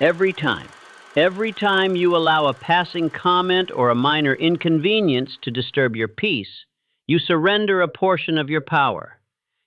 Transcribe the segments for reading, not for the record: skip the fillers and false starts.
Every time. Every time you allow a passing comment or a minor inconvenience to disturb your peace, you surrender a portion of your power.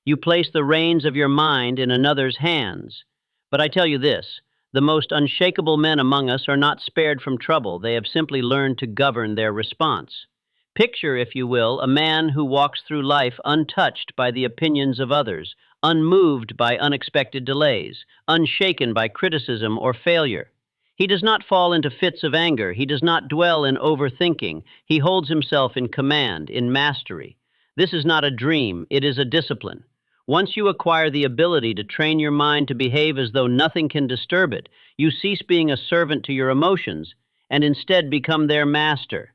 You place the reins of your mind in another's hands. But I tell you this, the most unshakable men among us are not spared from trouble. They have simply learned to govern their response. Picture, if you will, a man who walks through life untouched by the opinions of others, unmoved by unexpected delays, unshaken by criticism or failure. He does not fall into fits of anger. He does not dwell in overthinking. He holds himself in command, in mastery. This is not a dream, it is a discipline. Once you acquire the ability to train your mind to behave as though nothing can disturb it, you cease being a servant to your emotions and instead become their master.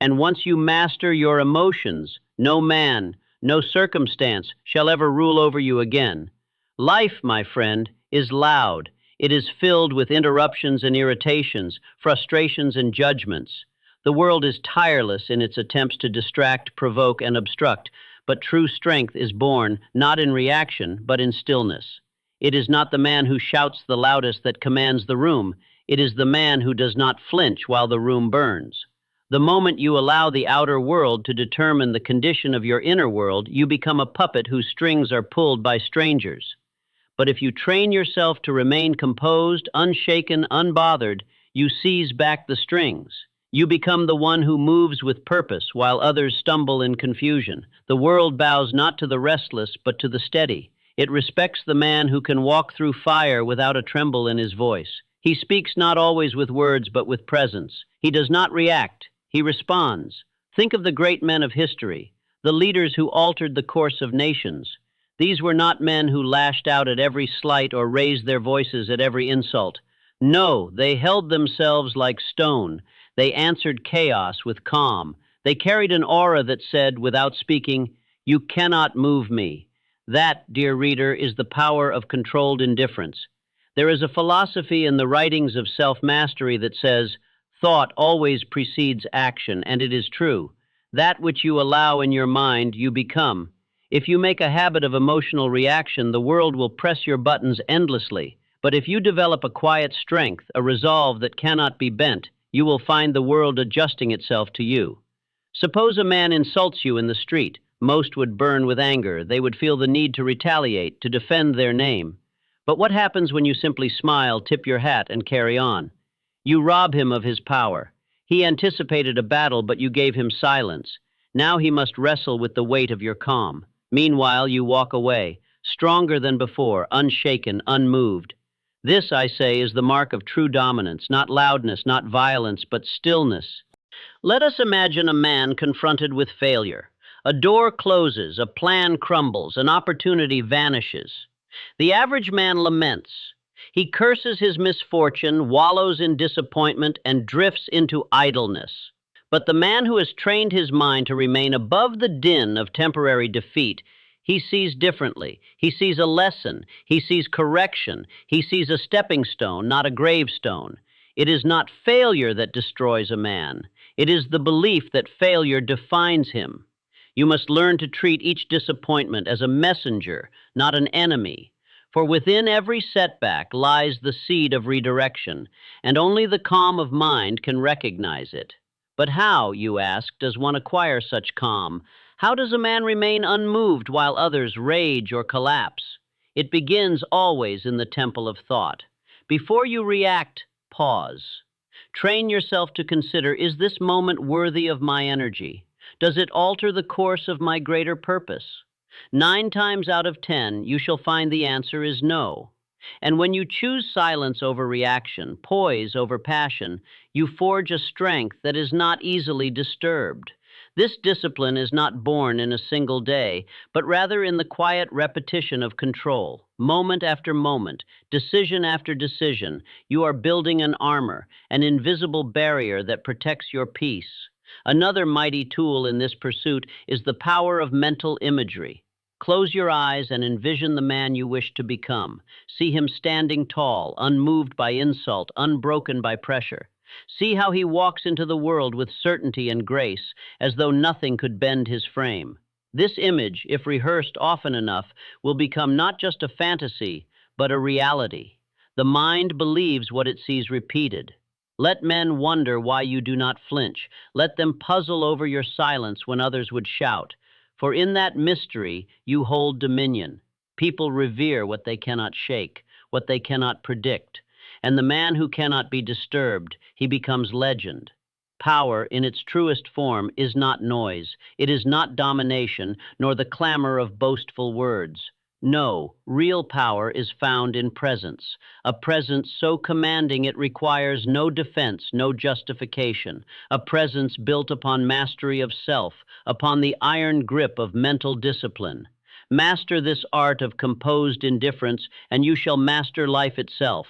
And once you master your emotions, no man, no circumstance shall ever rule over you again. Life, my friend, is loud. It is filled with interruptions and irritations, frustrations and judgments. The world is tireless in its attempts to distract, provoke, and obstruct, but true strength is born not in reaction, but in stillness. It is not the man who shouts the loudest that commands the room. It is the man who does not flinch while the room burns. The moment you allow the outer world to determine the condition of your inner world, you become a puppet whose strings are pulled by strangers. But if you train yourself to remain composed, unshaken, unbothered, you seize back the strings. You become the one who moves with purpose while others stumble in confusion. The world bows not to the restless, but to the steady. It respects the man who can walk through fire without a tremble in his voice. He speaks not always with words, but with presence. He does not react. He responds. Think of the great men of history, the leaders who altered the course of nations. These were not men who lashed out at every slight or raised their voices at every insult. No, they held themselves like stone. They answered chaos with calm. They carried an aura that said, without speaking, "You cannot move me." That, dear reader, is the power of controlled indifference. There is a philosophy in the writings of self-mastery that says, thought always precedes action, and it is true. That which you allow in your mind, you become. If you make a habit of emotional reaction, the world will press your buttons endlessly. But if you develop a quiet strength, a resolve that cannot be bent, you will find the world adjusting itself to you. Suppose a man insults you in the street. Most would burn with anger. They would feel the need to retaliate, to defend their name. But what happens when you simply smile, tip your hat, and carry on? You rob him of his power. He anticipated a battle, but you gave him silence. Now he must wrestle with the weight of your calm. Meanwhile, you walk away, stronger than before, unshaken, unmoved. This, I say, is the mark of true dominance, not loudness, not violence, but stillness. Let us imagine a man confronted with failure. A door closes, a plan crumbles, an opportunity vanishes. The average man laments. He curses his misfortune, wallows in disappointment, and drifts into idleness. But the man who has trained his mind to remain above the din of temporary defeat, he sees differently. He sees a lesson. He sees correction. He sees a stepping stone, not a gravestone. It is not failure that destroys a man. It is the belief that failure defines him. You must learn to treat each disappointment as a messenger, not an enemy. For within every setback lies the seed of redirection, and only the calm of mind can recognize it. But how, you ask, does one acquire such calm? How does a man remain unmoved while others rage or collapse? It begins always in the temple of thought. Before you react, pause. Train yourself to consider, is this moment worthy of my energy? Does it alter the course of my greater purpose? 9 times out of 10, you shall find the answer is no. And when you choose silence over reaction, poise over passion, you forge a strength that is not easily disturbed. This discipline is not born in a single day, but rather in the quiet repetition of control. Moment after moment, decision after decision, you are building an armor, an invisible barrier that protects your peace. Another mighty tool in this pursuit is the power of mental imagery. Close your eyes and envision the man you wish to become. See him standing tall, unmoved by insult, unbroken by pressure. See how he walks into the world with certainty and grace, as though nothing could bend his frame. This image, if rehearsed often enough, will become not just a fantasy, but a reality. The mind believes what it sees repeated. Let men wonder why you do not flinch. Let them puzzle over your silence when others would shout. For in that mystery you hold dominion. People revere what they cannot shake, what they cannot predict. And the man who cannot be disturbed, he becomes legend. Power, in its truest form, is not noise. It is not domination, nor the clamor of boastful words. No, real power is found in presence, a presence so commanding it requires no defense, no justification, a presence built upon mastery of self, upon the iron grip of mental discipline. Master this art of composed indifference, and you shall master life itself.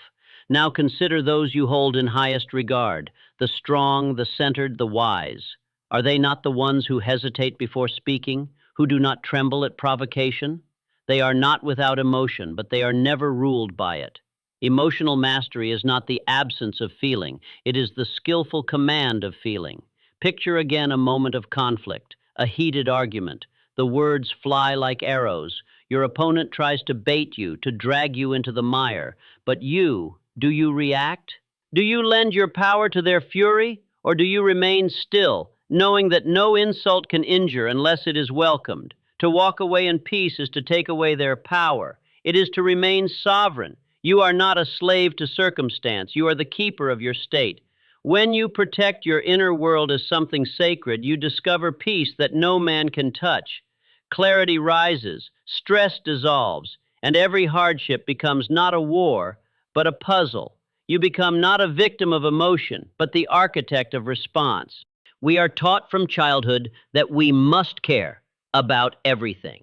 Now consider those you hold in highest regard, the strong, the centered, the wise. Are they not the ones who hesitate before speaking, who do not tremble at provocation? They are not without emotion, but they are never ruled by it. Emotional mastery is not the absence of feeling, it is the skillful command of feeling. Picture again a moment of conflict, a heated argument. The words fly like arrows. Your opponent tries to bait you, to drag you into the mire. But you, do you react? Do you lend your power to their fury? Or do you remain still, knowing that no insult can injure unless it is welcomed? To walk away in peace is to take away their power. It is to remain sovereign. You are not a slave to circumstance. You are the keeper of your state. When you protect your inner world as something sacred, you discover peace that no man can touch. Clarity rises, stress dissolves, and every hardship becomes not a war, but a puzzle. You become not a victim of emotion, but the architect of response. We are taught from childhood that we must care about everything.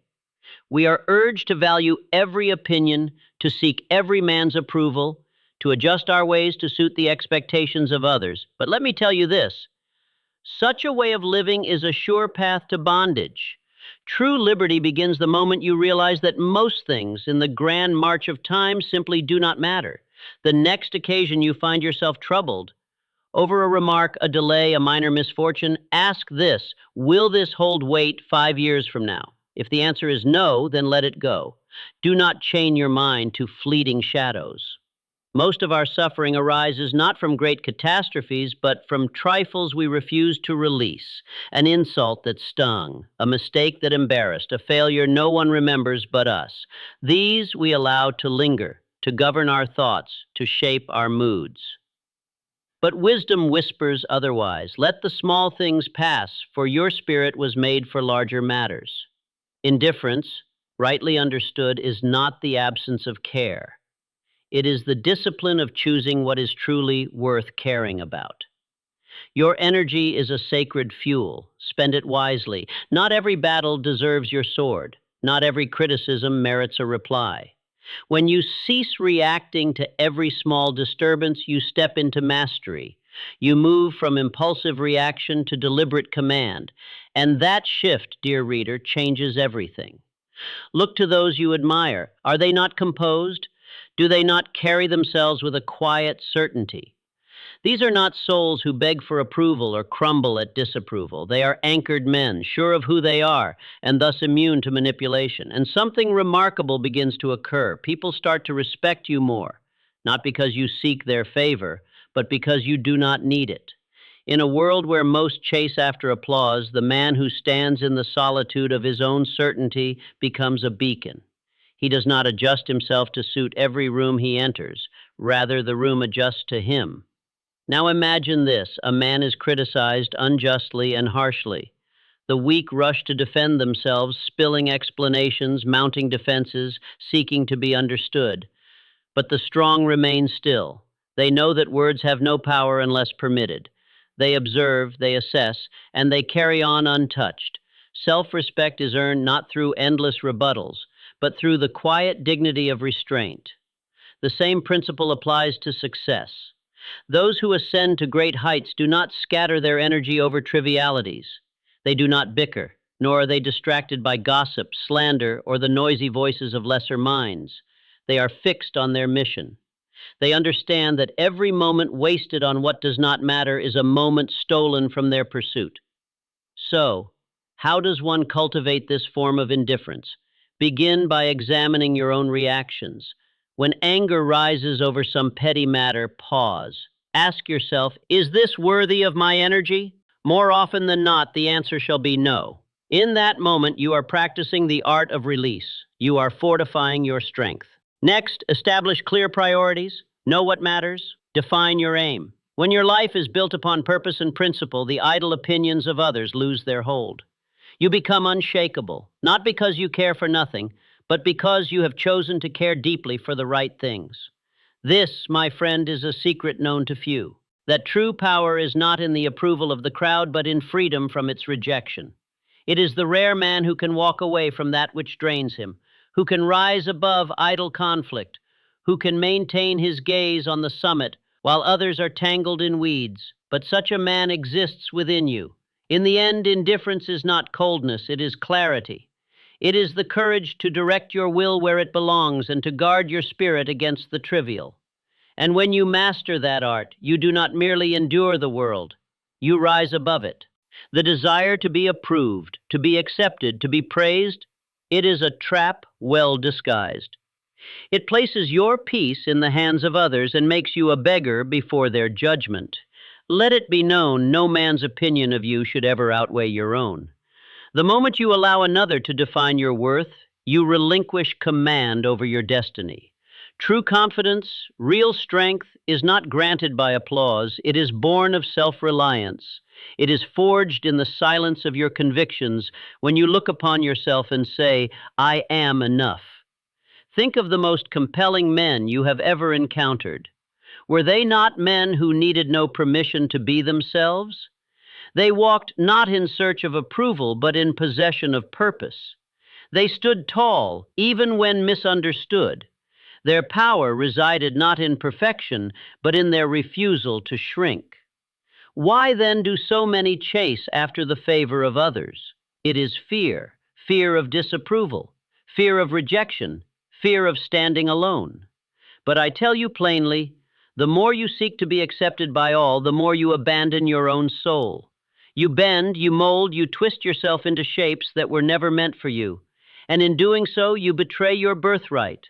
We are urged to value every opinion, to seek every man's approval, to adjust our ways to suit the expectations of others. But let me tell you this, such a way of living is a sure path to bondage. True liberty begins the moment you realize that most things in the grand march of time simply do not matter. The next occasion you find yourself troubled over a remark, a delay, a minor misfortune, ask this, will this hold weight 5 years from now? If the answer is no, then let it go. Do not chain your mind to fleeting shadows. Most of our suffering arises not from great catastrophes, but from trifles we refuse to release. An insult that stung, a mistake that embarrassed, a failure no one remembers but us. These we allow to linger, to govern our thoughts, to shape our moods. But wisdom whispers otherwise. Let the small things pass, for your spirit was made for larger matters. Indifference, rightly understood, is not the absence of care. It is the discipline of choosing what is truly worth caring about. Your energy is a sacred fuel. Spend it wisely. Not every battle deserves your sword. Not every criticism merits a reply. When you cease reacting to every small disturbance, you step into mastery. You move from impulsive reaction to deliberate command. And that shift, dear reader, changes everything. Look to those you admire. Are they not composed? Do they not carry themselves with a quiet certainty? These are not souls who beg for approval or crumble at disapproval. They are anchored men, sure of who they are, and thus immune to manipulation. And something remarkable begins to occur. People start to respect you more, not because you seek their favor, but because you do not need it. In a world where most chase after applause, the man who stands in the solitude of his own certainty becomes a beacon. He does not adjust himself to suit every room he enters. Rather, the room adjusts to him. Now imagine this, a man is criticized unjustly and harshly. The weak rush to defend themselves, spilling explanations, mounting defenses, seeking to be understood. But the strong remain still. They know that words have no power unless permitted. They observe, they assess, and they carry on untouched. Self-respect is earned not through endless rebuttals, but through the quiet dignity of restraint. The same principle applies to success. Those who ascend to great heights do not scatter their energy over trivialities. They do not bicker, nor are they distracted by gossip, slander, or the noisy voices of lesser minds. They are fixed on their mission. They understand that every moment wasted on what does not matter is a moment stolen from their pursuit. So, how does one cultivate this form of indifference? Begin by examining your own reactions. When anger rises over some petty matter, pause. Ask yourself, is this worthy of my energy? More often than not, the answer shall be no. In that moment, you are practicing the art of release. You are fortifying your strength. Next, establish clear priorities. Know what matters. Define your aim. When your life is built upon purpose and principle, the idle opinions of others lose their hold. You become unshakable, not because you care for nothing, but because you have chosen to care deeply for the right things. This, my friend, is a secret known to few, that true power is not in the approval of the crowd, but in freedom from its rejection. It is the rare man who can walk away from that which drains him, who can rise above idle conflict, who can maintain his gaze on the summit while others are tangled in weeds. But such a man exists within you. In the end, indifference is not coldness, it is clarity. It is the courage to direct your will where it belongs and to guard your spirit against the trivial. And when you master that art, you do not merely endure the world, you rise above it. The desire to be approved, to be accepted, to be praised, it is a trap well disguised. It places your peace in the hands of others and makes you a beggar before their judgment. Let it be known, no man's opinion of you should ever outweigh your own. The moment you allow another to define your worth, you relinquish command over your destiny. True confidence, real strength, is not granted by applause. It is born of self-reliance. It is forged in the silence of your convictions when you look upon yourself and say, I am enough. Think of the most compelling men you have ever encountered. Were they not men who needed no permission to be themselves? They walked not in search of approval, but in possession of purpose. They stood tall, even when misunderstood. Their power resided not in perfection, but in their refusal to shrink. Why then do so many chase after the favor of others? It is fear, fear of disapproval, fear of rejection, fear of standing alone. But I tell you plainly, the more you seek to be accepted by all, the more you abandon your own soul. You bend, you mold, you twist yourself into shapes that were never meant for you. And in doing so, you betray your birthright.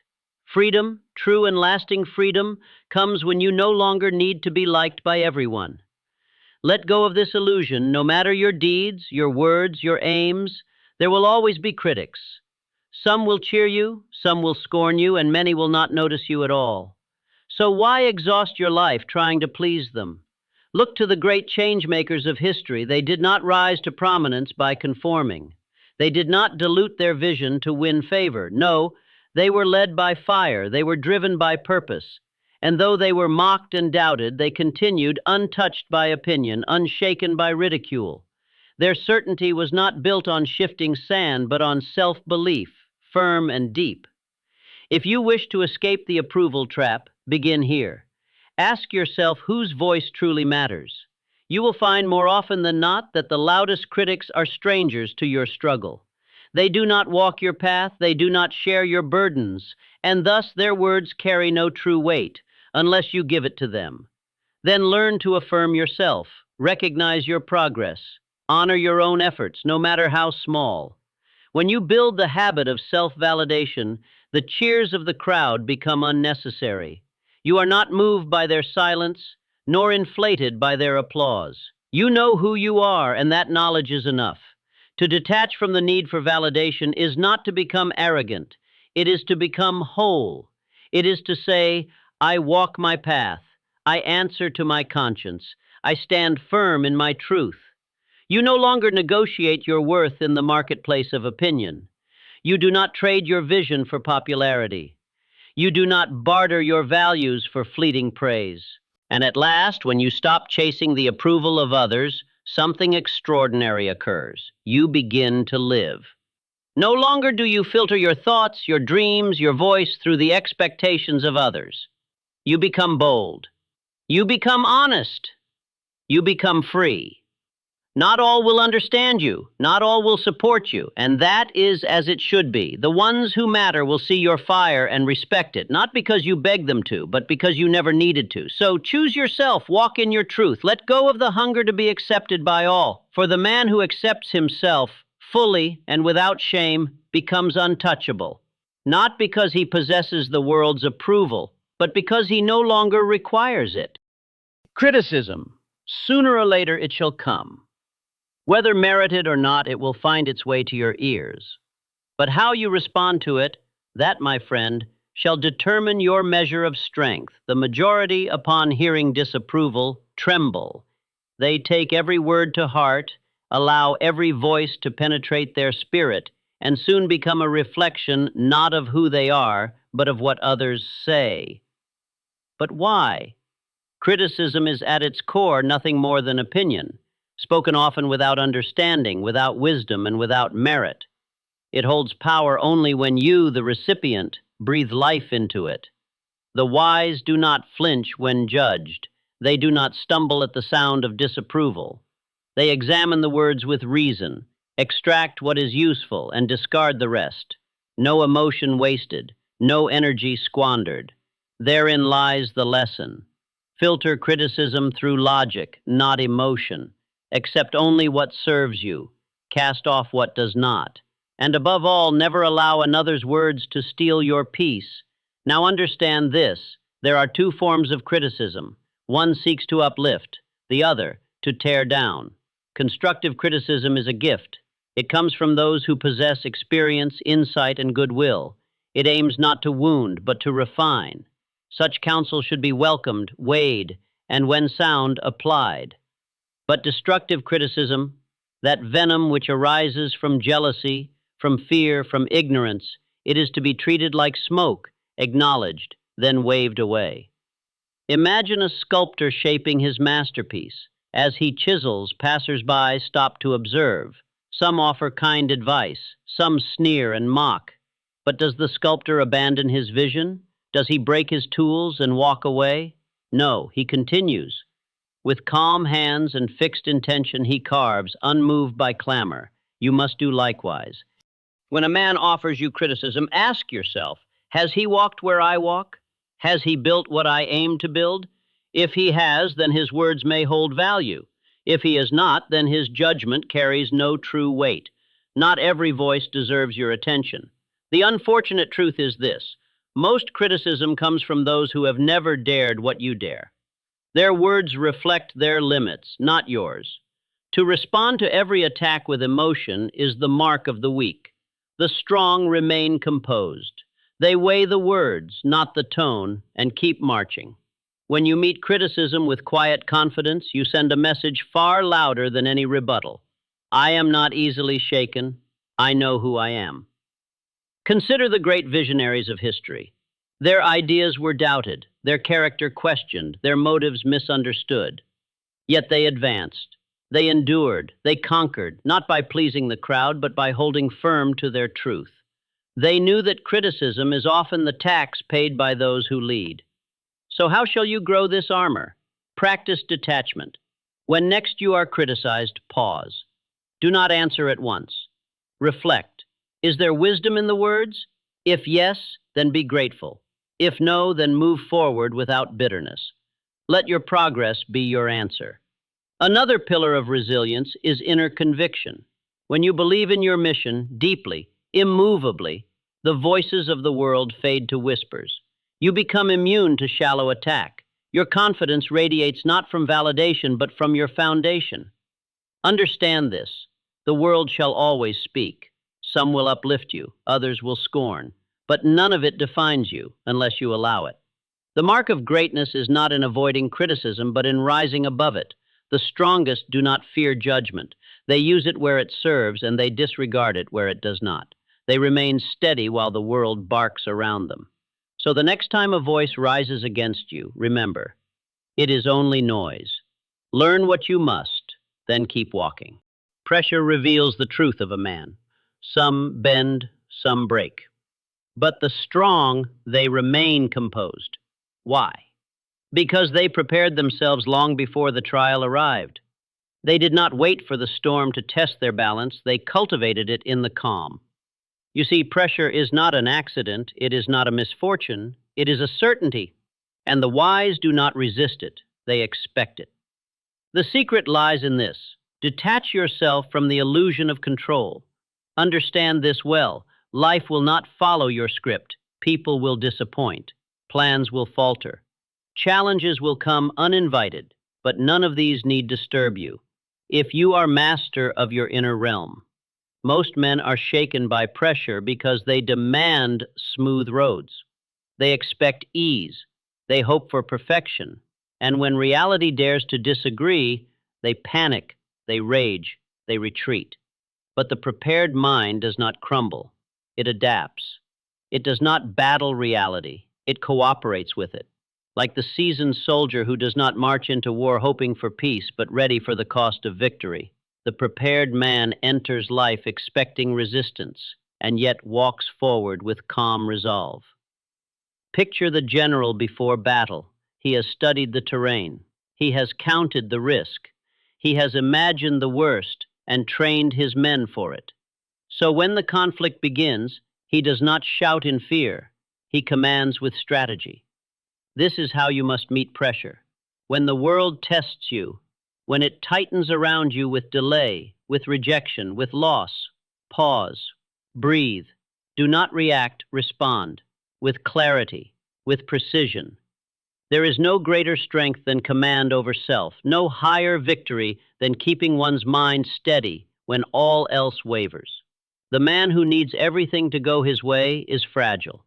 Freedom, true and lasting freedom, comes when you no longer need to be liked by everyone. Let go of this illusion. No matter your deeds, your words, your aims, there will always be critics. Some will cheer you, some will scorn you, and many will not notice you at all. So why exhaust your life trying to please them? Look to the great change-makers of history. They did not rise to prominence by conforming. They did not dilute their vision to win favor. No, they were led by fire. They were driven by purpose. And though they were mocked and doubted, they continued untouched by opinion, unshaken by ridicule. Their certainty was not built on shifting sand, but on self-belief, firm and deep. If you wish to escape the approval trap, begin here. Ask yourself whose voice truly matters. You will find more often than not that the loudest critics are strangers to your struggle. They do not walk your path, they do not share your burdens, and thus their words carry no true weight unless you give it to them. Then learn to affirm yourself, recognize your progress, honor your own efforts, no matter how small. When you build the habit of self-validation, the cheers of the crowd become unnecessary. You are not moved by their silence, nor inflated by their applause. You know who you are, and that knowledge is enough. To detach from the need for validation is not to become arrogant. It is to become whole. It is to say, I walk my path. I answer to my conscience. I stand firm in my truth. You no longer negotiate your worth in the marketplace of opinion. You do not trade your vision for popularity. You do not barter your values for fleeting praise. And at last, when you stop chasing the approval of others, something extraordinary occurs. You begin to live. No longer do you filter your thoughts, your dreams, your voice through the expectations of others. You become bold. You become honest. You become free. Not all will understand you. Not all will support you. And that is as it should be. The ones who matter will see your fire and respect it, not because you begged them to, but because you never needed to. So choose yourself. Walk in your truth. Let go of the hunger to be accepted by all. For the man who accepts himself fully and without shame becomes untouchable. not because he possesses the world's approval, but because he no longer requires it. Criticism. Sooner or later it shall come. Whether merited or not, it will find its way to your ears. But how you respond to it, that, my friend, shall determine your measure of strength. The majority, upon hearing disapproval, tremble. They take every word to heart, allow every voice to penetrate their spirit, and soon become a reflection not of who they are, but of what others say. But why? Criticism is at its core nothing more than opinion, spoken often without understanding, without wisdom, and without merit. It holds power only when you, the recipient, breathe life into it. The wise do not flinch when judged. They do not stumble at the sound of disapproval. They examine the words with reason, extract what is useful, and discard the rest. No emotion wasted, no energy squandered. Therein lies the lesson. Filter criticism through logic, not emotion. Accept only what serves you. Cast off what does not. And above all, never allow another's words to steal your peace. Now understand this. There are two forms of criticism. One seeks to uplift, the other to tear down. Constructive criticism is a gift. It comes from those who possess experience, insight, and goodwill. It aims not to wound, but to refine. Such counsel should be welcomed, weighed, and when sound, applied. But destructive criticism, that venom which arises from jealousy, from fear, from ignorance, it is to be treated like smoke, acknowledged, then waved away. Imagine a sculptor shaping his masterpiece. As he chisels, passers-by stop to observe. Some offer kind advice, some sneer and mock. But does the sculptor abandon his vision? Does he break his tools and walk away? No, he continues. With calm hands and fixed intention he carves, unmoved by clamor. You must do likewise. When a man offers you criticism, ask yourself, has he walked where I walk? Has he built what I aim to build? If he has, then his words may hold value. If he has not, then his judgment carries no true weight. Not every voice deserves your attention. The unfortunate truth is this. Most criticism comes from those who have never dared what you dare. Their words reflect their limits, not yours. To respond to every attack with emotion is the mark of the weak. The strong remain composed. They weigh the words, not the tone, and keep marching. When you meet criticism with quiet confidence, you send a message far louder than any rebuttal. I am not easily shaken. I know who I am. Consider the great visionaries of history. Their ideas were doubted, their character questioned, their motives misunderstood. Yet they advanced. They endured. They conquered, not by pleasing the crowd, but by holding firm to their truth. They knew that criticism is often the tax paid by those who lead. So how shall you grow this armor? Practice detachment. When next you are criticized, pause. Do not answer at once. Reflect. Is there wisdom in the words? If yes, then be grateful. If no, then move forward without bitterness. Let your progress be your answer. Another pillar of resilience is inner conviction. When you believe in your mission deeply, immovably, the voices of the world fade to whispers. You become immune to shallow attack. Your confidence radiates not from validation, but from your foundation. Understand this. The world shall always speak. Some will uplift you, others will scorn, but none of it defines you unless you allow it. The mark of greatness is not in avoiding criticism, but in rising above it. The strongest do not fear judgment. They use it where it serves, and they disregard it where it does not. They remain steady while the world barks around them. So the next time a voice rises against you, remember, it is only noise. Learn what you must, then keep walking. Pressure reveals the truth of a man. Some bend, some break. But the strong, they remain composed. Why? Because they prepared themselves long before the trial arrived. They did not wait for the storm to test their balance, they cultivated it in the calm. You see, pressure is not an accident, it is not a misfortune, it is a certainty, and the wise do not resist it, they expect it. The secret lies in this. Detach yourself from the illusion of control. Understand this well. Life will not follow your script. People will disappoint. Plans will falter. Challenges will come uninvited, but none of these need disturb you. If you are master of your inner realm, most men are shaken by pressure because they demand smooth roads. They expect ease. They hope for perfection. And when reality dares to disagree, they panic, they rage, they retreat. But the prepared mind does not crumble. It adapts. It does not battle reality. It cooperates with it. Like the seasoned soldier who does not march into war hoping for peace, but ready for the cost of victory. The prepared man enters life expecting resistance, and yet walks forward with calm resolve. Picture the general before battle. He has studied the terrain. He has counted the risk. He has imagined the worst and trained his men for it. So when the conflict begins, he does not shout in fear. He commands with strategy. This is how you must meet pressure. When the world tests you, when it tightens around you with delay, with rejection, with loss, pause, breathe. Do not react, respond, with clarity, with precision. There is no greater strength than command over self, no higher victory than keeping one's mind steady when all else wavers. The man who needs everything to go his way is fragile.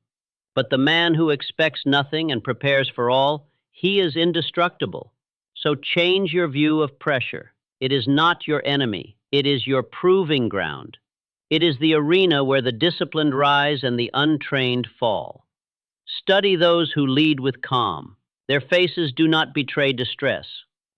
But the man who expects nothing and prepares for all, he is indestructible. So change your view of pressure. It is not your enemy. It is your proving ground. It is the arena where the disciplined rise and the untrained fall. Study those who lead with calm. Their faces do not betray distress.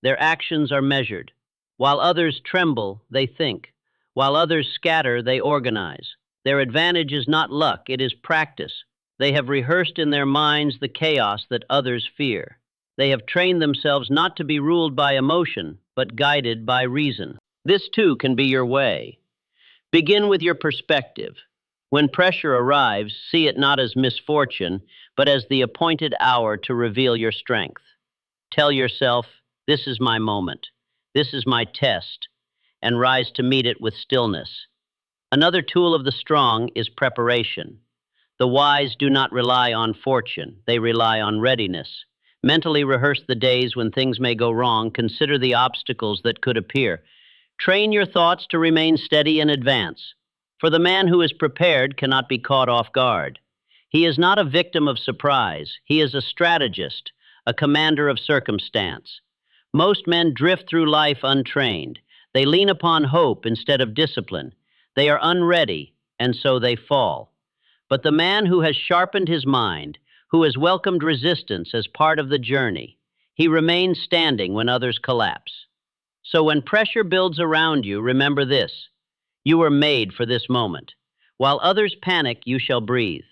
Their actions are measured. While others tremble, they think. While others scatter, they organize. Their advantage is not luck, it is practice. They have rehearsed in their minds the chaos that others fear. They have trained themselves not to be ruled by emotion, but guided by reason. This too can be your way. Begin with your perspective. When pressure arrives, see it not as misfortune, but as the appointed hour to reveal your strength. Tell yourself, this is my moment. This is my test, and rise to meet it with stillness. Another tool of the strong is preparation. The wise do not rely on fortune, they rely on readiness. Mentally rehearse the days when things may go wrong, consider the obstacles that could appear. Train your thoughts to remain steady in advance. For the man who is prepared cannot be caught off guard. He is not a victim of surprise, he is a strategist, a commander of circumstance. Most men drift through life untrained. They lean upon hope instead of discipline. They are unready, and so they fall. But the man who has sharpened his mind, who has welcomed resistance as part of the journey, he remains standing when others collapse. So when pressure builds around you, remember this. You were made for this moment. While others panic, you shall breathe.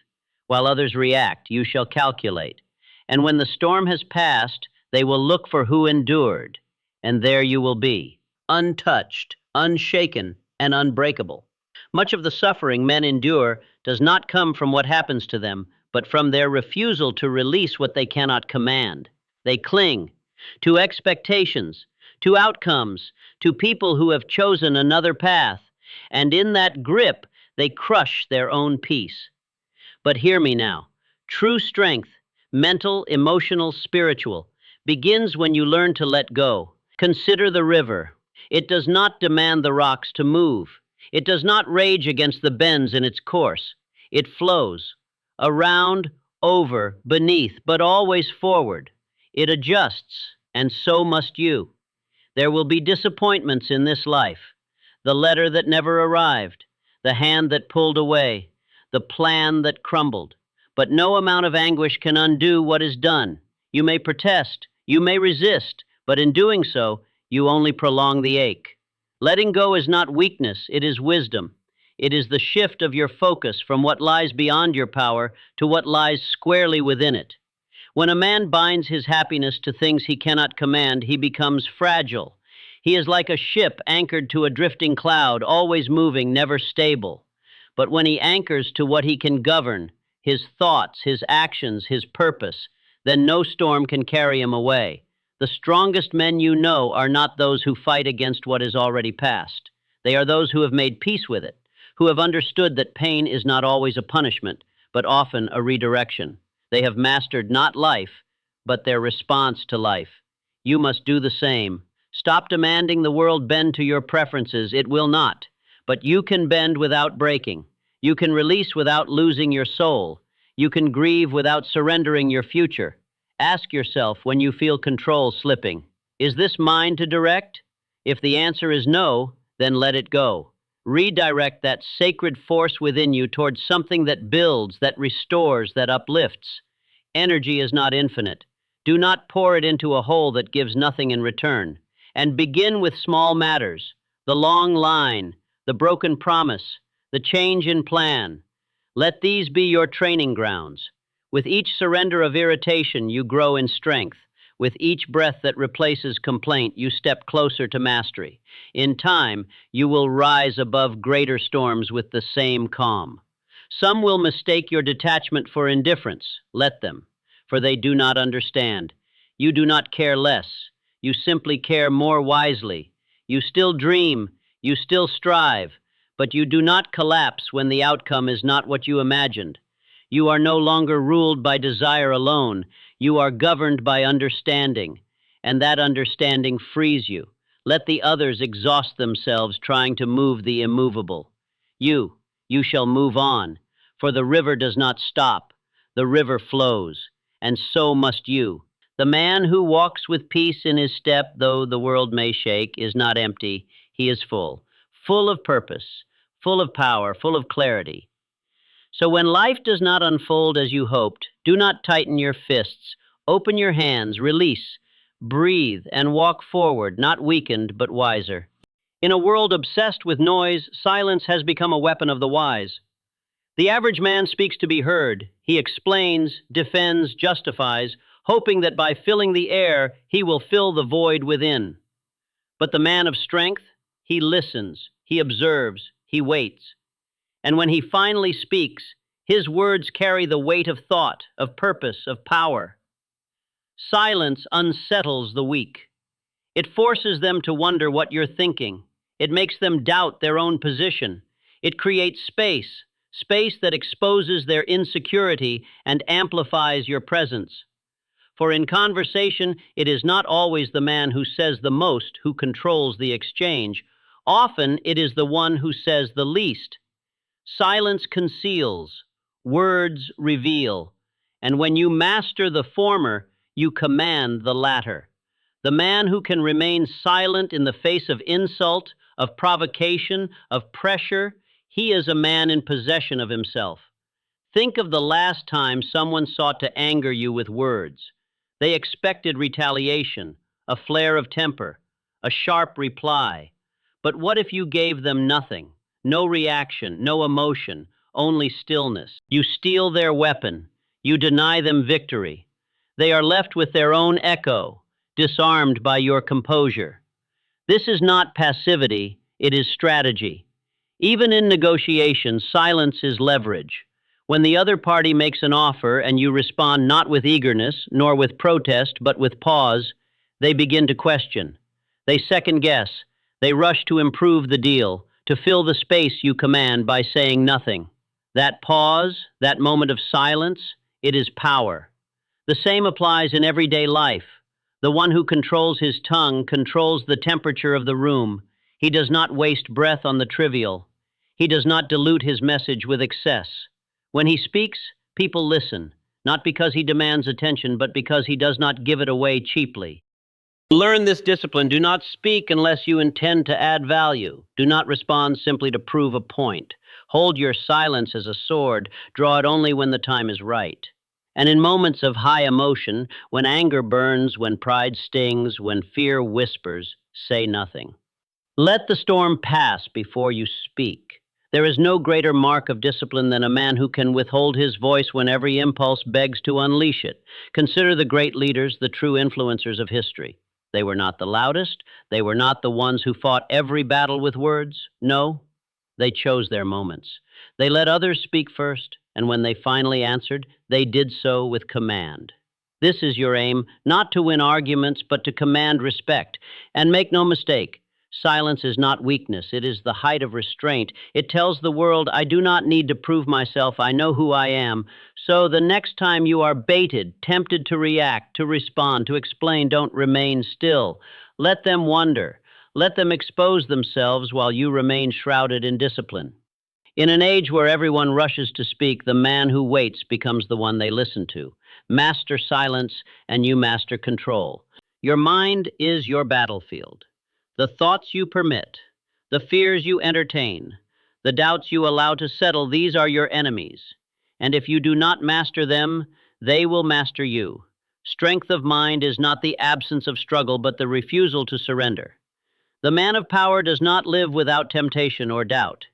While others react, you shall calculate. And when the storm has passed, they will look for who endured, and there you will be, untouched, unshaken, and unbreakable. Much of the suffering men endure does not come from what happens to them, but from their refusal to release what they cannot command. They cling to expectations, to outcomes, to people who have chosen another path, and in that grip, they crush their own peace. But hear me now. True strength, mental, emotional, spiritual, begins when you learn to let go. Consider the river. It does not demand the rocks to move. It does not rage against the bends in its course. It flows, around, over, beneath, but always forward. It adjusts, and so must you. There will be disappointments in this life. The letter that never arrived, the hand that pulled away, the plan that crumbled. But no amount of anguish can undo what is done. You may protest, you may resist, but in doing so, you only prolong the ache. Letting go is not weakness, it is wisdom. It is the shift of your focus from what lies beyond your power to what lies squarely within it. When a man binds his happiness to things he cannot command, he becomes fragile. He is like a ship anchored to a drifting cloud, always moving, never stable. But when he anchors to what he can govern, his thoughts, his actions, his purpose, then no storm can carry him away. The strongest men you know are not those who fight against what is already past. They are those who have made peace with it, who have understood that pain is not always a punishment, but often a redirection. They have mastered not life, but their response to life. You must do the same. Stop demanding the world bend to your preferences. It will not. But you can bend without breaking. You can release without losing your soul. You can grieve without surrendering your future. Ask yourself when you feel control slipping, is this mine to direct? If the answer is no, then let it go. Redirect that sacred force within you towards something that builds, that restores, that uplifts. Energy is not infinite. Do not pour it into a hole that gives nothing in return. And begin with small matters, the long line, the broken promise, the change in plan. Let these be your training grounds. With each surrender of irritation, you grow in strength. With each breath that replaces complaint, you step closer to mastery. In time, you will rise above greater storms with the same calm. Some will mistake your detachment for indifference. Let them, for they do not understand. You do not care less. You simply care more wisely. You still dream. You still strive. But you do not collapse when the outcome is not what you imagined. You are no longer ruled by desire alone. You are governed by understanding, and that understanding frees you. Let the others exhaust themselves trying to move the immovable. You shall move on, for the river does not stop. The river flows, and so must you. The man who walks with peace in his step, though the world may shake, is not empty. He is full, full of purpose, full of power, full of clarity. So when life does not unfold as you hoped, do not tighten your fists. Open your hands, release, breathe, and walk forward, not weakened, but wiser. In a world obsessed with noise, silence has become a weapon of the wise. The average man speaks to be heard. He explains, defends, justifies, hoping that by filling the air, he will fill the void within. But the man of strength, he listens, he observes, he waits. And when he finally speaks, his words carry the weight of thought, of purpose, of power. Silence unsettles the weak. It forces them to wonder what you're thinking. It makes them doubt their own position. It creates space, space that exposes their insecurity and amplifies your presence. For in conversation, it is not always the man who says the most who controls the exchange. Often it is the one who says the least. Silence conceals, words reveal, and when you master the former, you command the latter. The man who can remain silent in the face of insult, of provocation, of pressure, he is a man in possession of himself. Think of the last time someone sought to anger you with words. They expected retaliation, a flare of temper, a sharp reply. But what if you gave them nothing? No reaction, no emotion, only stillness. You steal their weapon. You deny them victory. They are left with their own echo, disarmed by your composure. This is not passivity, it is strategy. Even in negotiations, silence is leverage. When the other party makes an offer and you respond not with eagerness, nor with protest, but with pause, they begin to question. They second guess. They rush to improve the deal, to fill the space you command by saying nothing. That pause, that moment of silence, it is power. The same applies in everyday life. The one who controls his tongue controls the temperature of the room. He does not waste breath on the trivial. He does not dilute his message with excess. When he speaks, people listen, not because he demands attention, but because he does not give it away cheaply. Learn this discipline. Do not speak unless you intend to add value. Do not respond simply to prove a point. Hold your silence as a sword. Draw it only when the time is right. And in moments of high emotion, when anger burns, when pride stings, when fear whispers, say nothing. Let the storm pass before you speak. There is no greater mark of discipline than a man who can withhold his voice when every impulse begs to unleash it. Consider the great leaders, the true influencers of history. They were not the loudest. They were not the ones who fought every battle with words. No, they chose their moments. They let others speak first, and when they finally answered, they did so with command. This is your aim, not to win arguments, but to command respect. And make no mistake, Silence is not weakness, it is the height of restraint. It tells the world, I do not need to prove myself, I know who I am. So the next time you are baited, tempted to react, to respond, to explain, don't remain still. Let them wonder. Let them expose themselves while you remain shrouded in discipline. In an age where everyone rushes to speak, the man who waits becomes the one they listen to. Master silence, and you master control. Your mind is your battlefield. The thoughts you permit, the fears you entertain, the doubts you allow to settle, these are your enemies. And if you do not master them, they will master you. Strength of mind is not the absence of struggle, but the refusal to surrender. The man of power does not live without temptation or doubt.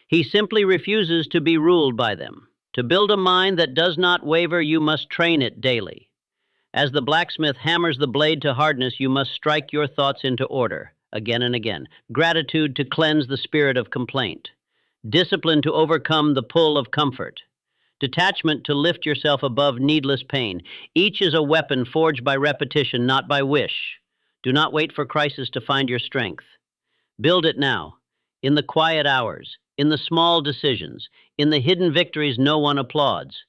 He simply refuses to be ruled by them. To build a mind that does not waver, you must train it daily. As the blacksmith hammers the blade to hardness, you must strike your thoughts into order, again and again. Gratitude to cleanse the spirit of complaint. Discipline to overcome the pull of comfort. Detachment to lift yourself above needless pain. Each is a weapon forged by repetition, not by wish. Do not wait for crisis to find your strength. Build it now, in the quiet hours, in the small decisions, in the hidden victories no one applauds.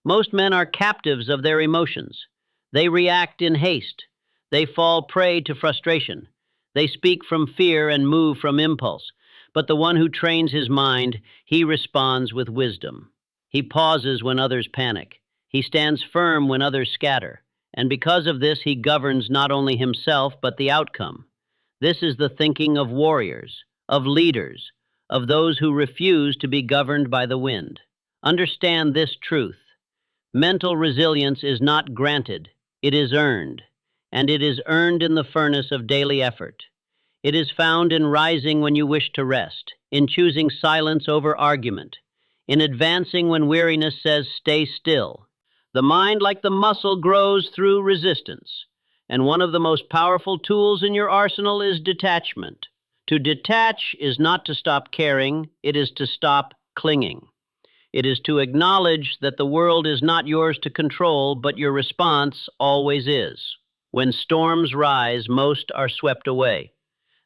Most men are captives of their emotions. They react in haste. They fall prey to frustration. They speak from fear and move from impulse. But the one who trains his mind, he responds with wisdom. He pauses when others panic. He stands firm when others scatter. And because of this, he governs not only himself, but the outcome. This is the thinking of warriors, of leaders, of those who refuse to be governed by the wind. Understand this truth. Mental resilience is not granted, it is earned, and it is earned in the furnace of daily effort. It is found in rising when you wish to rest, in choosing silence over argument, in advancing when weariness says stay still. The mind, like the muscle, grows through resistance, and one of the most powerful tools in your arsenal is detachment. To detach is not to stop caring, it is to stop clinging. It is to acknowledge that the world is not yours to control, but your response always is. When storms rise, most are swept away.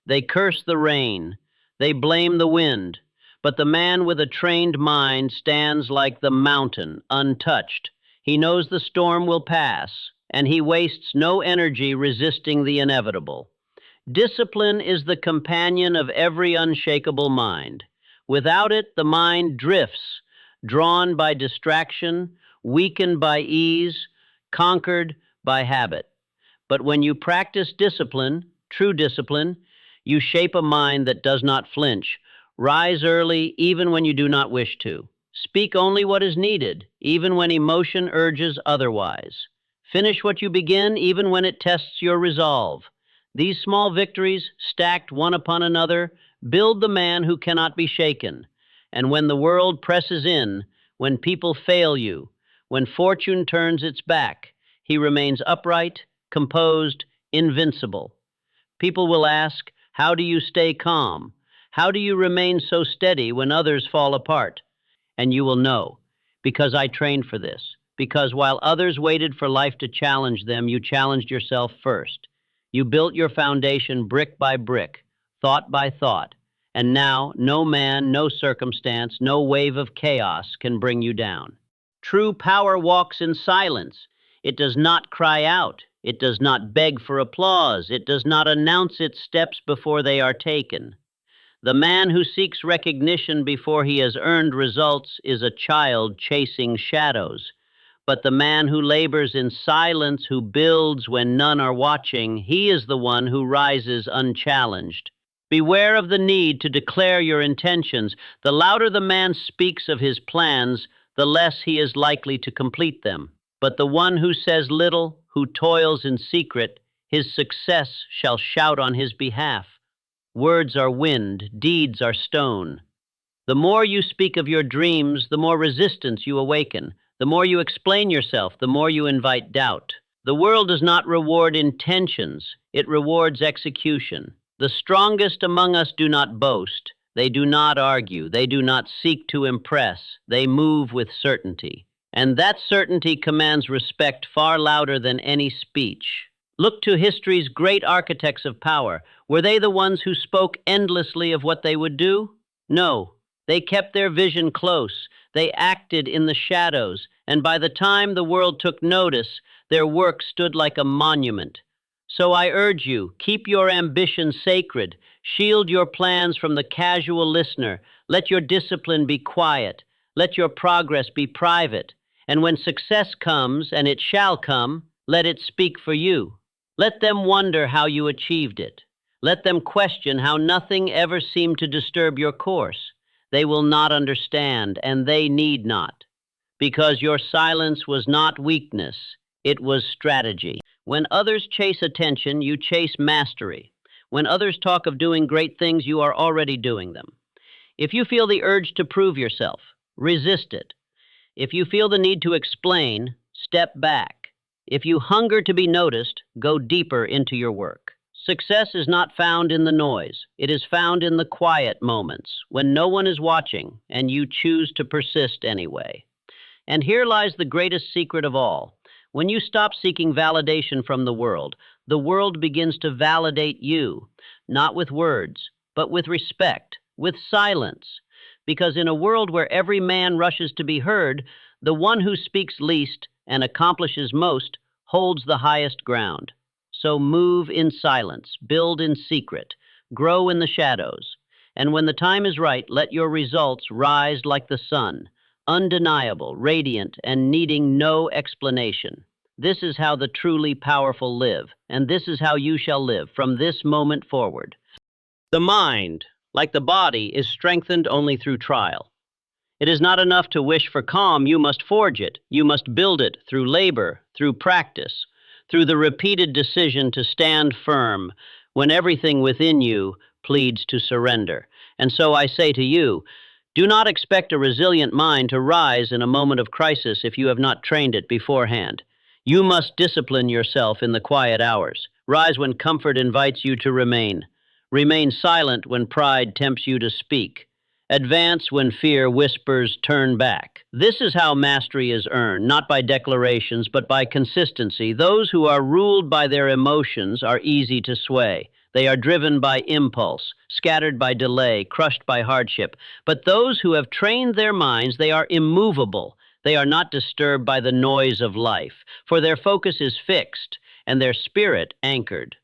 They curse the rain, they blame the wind, but the man with a trained mind stands like the mountain, untouched. He knows the storm will pass, and he wastes no energy resisting the inevitable. Discipline is the companion of every unshakable mind. Without it, the mind drifts, drawn by distraction, weakened by ease, conquered by habit. But when you practice discipline, true discipline, you shape a mind that does not flinch. Rise early, even when you do not wish to. Speak only what is needed, even when emotion urges otherwise. Finish what you begin, even when it tests your resolve. These small victories, stacked one upon another, build the man who cannot be shaken. And when the world presses in, when people fail you, when fortune turns its back, he remains upright, composed, invincible. People will ask, how do you stay calm? How do you remain so steady when others fall apart? And you will know, because I trained for this. Because while others waited for life to challenge them, you challenged yourself first. You built your foundation brick by brick, thought by thought, and now no man, no circumstance, no wave of chaos can bring you down. True power walks in silence. It does not cry out. It does not beg for applause. It does not announce its steps before they are taken. The man who seeks recognition before he has earned results is a child chasing shadows. But the man who labors in silence, who builds when none are watching, he is the one who rises unchallenged. Beware of the need to declare your intentions. The louder the man speaks of his plans, the less he is likely to complete them. But the one who says little, who toils in secret, his success shall shout on his behalf. Words are wind, deeds are stone. The more you speak of your dreams, the more resistance you awaken. The more you explain yourself, the more you invite doubt. The world does not reward intentions, it rewards execution. The strongest among us do not boast. They do not argue. They do not seek to impress. They move with certainty. And that certainty commands respect far louder than any speech. Look to history's great architects of power. Were they the ones who spoke endlessly of what they would do? No. They kept their vision close. They acted in the shadows, and by the time the world took notice, their work stood like a monument. So I urge you, keep your ambition sacred. Shield your plans from the casual listener. Let your discipline be quiet. Let your progress be private. And when success comes, and it shall come, let it speak for you. Let them wonder how you achieved it. Let them question how nothing ever seemed to disturb your course. They will not understand, and they need not, because your silence was not weakness, it was strategy. When others chase attention, you chase mastery. When others talk of doing great things, you are already doing them. If you feel the urge to prove yourself, resist it. If you feel the need to explain, step back. If you hunger to be noticed, go deeper into your work. Success is not found in the noise. It is found in the quiet moments, when no one is watching, and you choose to persist anyway. And here lies the greatest secret of all. When you stop seeking validation from the world begins to validate you, not with words, but with respect, with silence. Because in a world where every man rushes to be heard, the one who speaks least and accomplishes most holds the highest ground. So move in silence, build in secret, grow in the shadows, and when the time is right, let your results rise like the sun, undeniable, radiant, and needing no explanation. This is how the truly powerful live, and this is how you shall live from this moment forward. The mind, like the body, is strengthened only through trial. It is not enough to wish for calm, you must forge it. You must build it through labor, through practice, through the repeated decision to stand firm when everything within you pleads to surrender. And so I say to you, do not expect a resilient mind to rise in a moment of crisis if you have not trained it beforehand. You must discipline yourself in the quiet hours. Rise when comfort invites you to remain. Remain silent when pride tempts you to speak. Advance when fear whispers, turn back. This is how mastery is earned, not by declarations, but by consistency. Those who are ruled by their emotions are easy to sway. They are driven by impulse, scattered by delay, crushed by hardship. But those who have trained their minds, they are immovable. They are not disturbed by the noise of life, for their focus is fixed and their spirit anchored.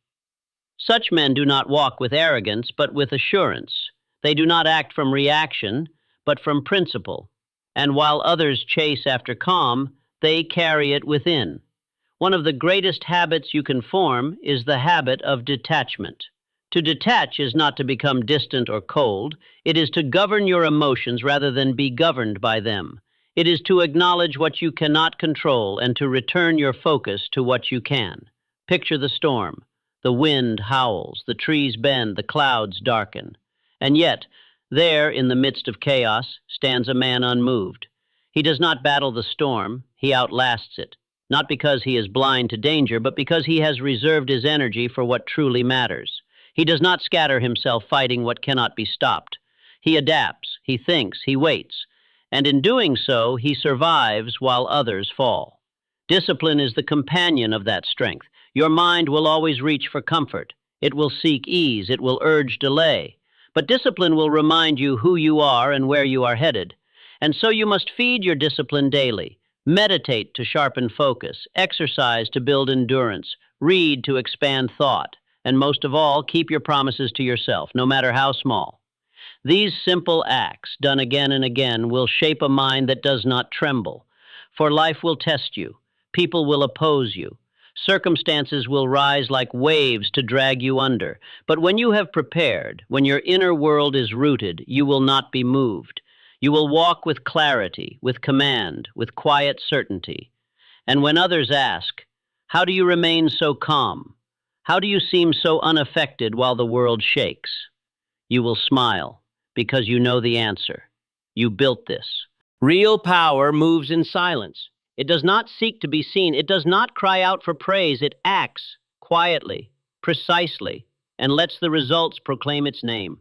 Such men do not walk with arrogance, but with assurance. They do not act from reaction, but from principle. And while others chase after calm, they carry it within. One of the greatest habits you can form is the habit of detachment. To detach is not to become distant or cold. It is to govern your emotions rather than be governed by them. It is to acknowledge what you cannot control and to return your focus to what you can. Picture the storm. The wind howls, the trees bend, the clouds darken. And yet, there, in the midst of chaos, stands a man unmoved. He does not battle the storm, he outlasts it, not because he is blind to danger, but because he has reserved his energy for what truly matters. He does not scatter himself fighting what cannot be stopped. He adapts, he thinks, he waits, and in doing so, he survives while others fall. Discipline is the companion of that strength. Your mind will always reach for comfort. It will seek ease, it will urge delay. But discipline will remind you who you are and where you are headed. And so you must feed your discipline daily. Meditate to sharpen focus, exercise to build endurance, read to expand thought, and most of all, keep your promises to yourself, no matter how small. These simple acts, done again and again, will shape a mind that does not tremble. For life will test you. People will oppose you. Circumstances will rise like waves to drag you under. But when you have prepared, when your inner world is rooted, you will not be moved. You will walk with clarity, with command, with quiet certainty. And when others ask, how do you remain so calm? How do you seem so unaffected while the world shakes? You will smile, because you know the answer. You built this. Real power moves in silence. It does not seek to be seen. It does not cry out for praise. It acts quietly, precisely, and lets the results proclaim its name.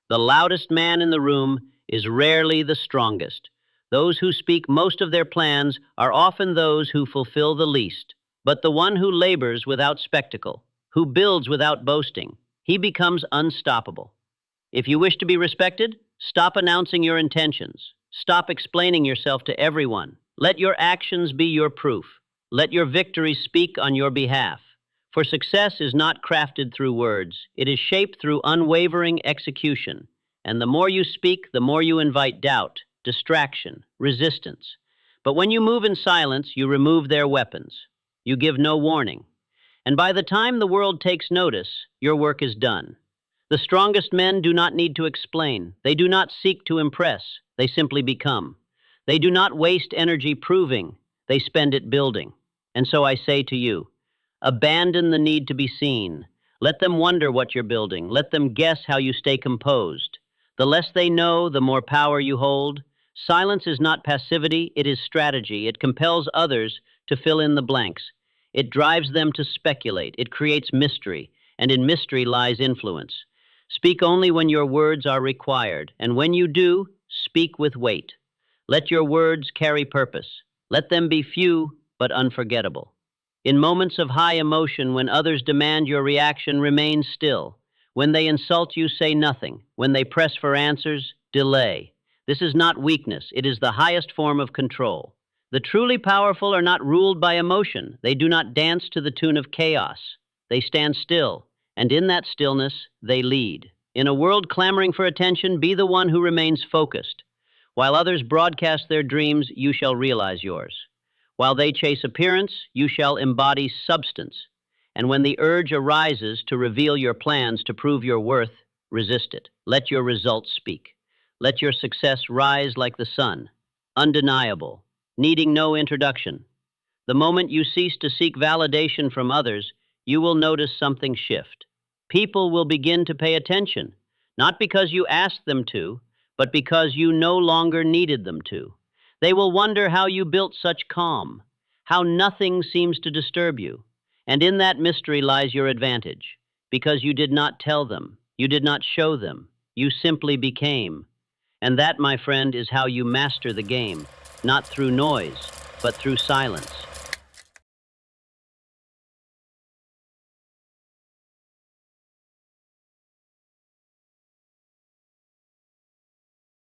The loudest man in the room is rarely the strongest. Those who speak most of their plans are often those who fulfill the least. But the one who labors without spectacle, who builds without boasting, he becomes unstoppable. If you wish to be respected, stop announcing your intentions. Stop explaining yourself to everyone. Let your actions be your proof. Let your victories speak on your behalf. For success is not crafted through words, it is shaped through unwavering execution. And the more you speak, the more you invite doubt, distraction, resistance. But when you move in silence, you remove their weapons. You give no warning. And by the time the world takes notice, your work is done. The strongest men do not need to explain. They do not seek to impress. They simply become. They do not waste energy proving. They spend it building. And so I say to you, abandon the need to be seen. Let them wonder what you're building. Let them guess how you stay composed. The less they know, the more power you hold. Silence is not passivity, it is strategy. It compels others to fill in the blanks. It drives them to speculate. It creates mystery, and in mystery lies influence. Speak only when your words are required, and when you do, speak with weight. Let your words carry purpose. Let them be few, but unforgettable. In moments of high emotion, when others demand your reaction, remain still. When they insult you, say nothing. When they press for answers, delay. This is not weakness. It is the highest form of control. The truly powerful are not ruled by emotion. They do not dance to the tune of chaos. They stand still, and in that stillness, they lead. In a world clamoring for attention, be the one who remains focused. While others broadcast their dreams, you shall realize yours. While they chase appearance, you shall embody substance. And when the urge arises to reveal your plans to prove your worth, resist it. Let your results speak. Let your success rise like the sun, undeniable, needing no introduction. The moment you cease to seek validation from others, you will notice something shift. People will begin to pay attention, not because you asked them to, but because you no longer needed them to. They will wonder how you built such calm, how nothing seems to disturb you. And in that mystery lies your advantage, because you did not tell them, you did not show them, you simply became. And that, my friend, is how you master the game, not through noise, but through silence.